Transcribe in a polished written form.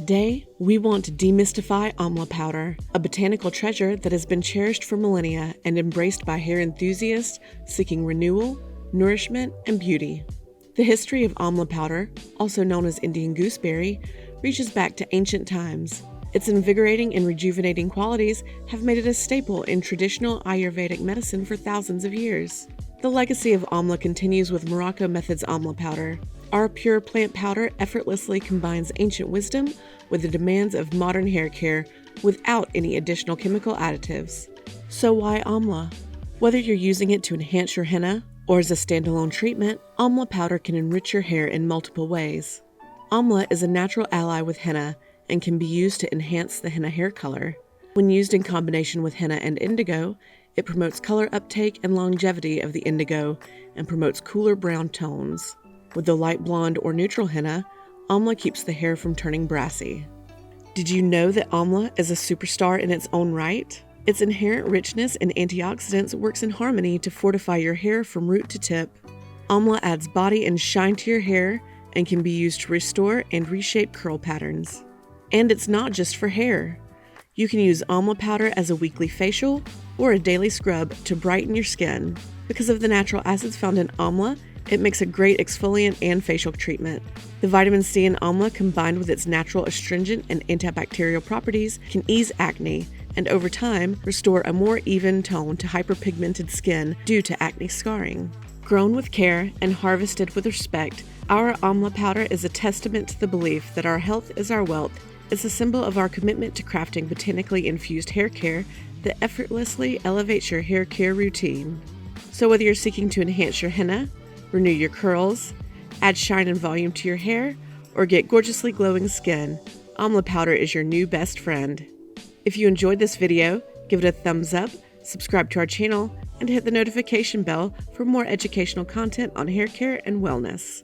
Today, we want to demystify Amla powder, a botanical treasure that has been cherished for millennia and embraced by hair enthusiasts seeking renewal, nourishment, and beauty. The history of Amla powder, also known as Indian Gooseberry, reaches back to ancient times. Its invigorating and rejuvenating qualities have made it a staple in traditional Ayurvedic medicine for thousands of years. The legacy of Amla continues with Morrocco Method's Amla powder. Our pure plant powder effortlessly combines ancient wisdom with the demands of modern hair care without any additional chemical additives. So why Amla? Whether you're using it to enhance your henna or as a standalone treatment, Amla powder can enrich your hair in multiple ways. Amla is a natural ally with henna and can be used to enhance the henna hair color. When used in combination with henna and indigo, it promotes color uptake and longevity of the indigo and promotes cooler brown tones. With the light blonde or neutral henna, Amla keeps the hair from turning brassy. Did you know that Amla is a superstar in its own right? Its inherent richness in antioxidants works in harmony to fortify your hair from root to tip. Amla adds body and shine to your hair and can be used to restore and reshape curl patterns. And it's not just for hair. You can use Amla powder as a weekly facial or a daily scrub to brighten your skin. Because of the natural acids found in Amla, it makes a great exfoliant and facial treatment. The vitamin C in Amla, combined with its natural astringent and antibacterial properties, can ease acne and over time restore a more even tone to hyperpigmented skin due to acne scarring. Grown with care and harvested with respect, our Amla powder is a testament to the belief that our health is our wealth. It's a symbol of our commitment to crafting botanically infused hair care that effortlessly elevates your hair care routine. So whether you're seeking to enhance your henna, renew your curls, add shine and volume to your hair, or get gorgeously glowing skin, Amla powder is your new best friend. If you enjoyed this video, give it a thumbs up, subscribe to our channel, and hit the notification bell for more educational content on hair care and wellness.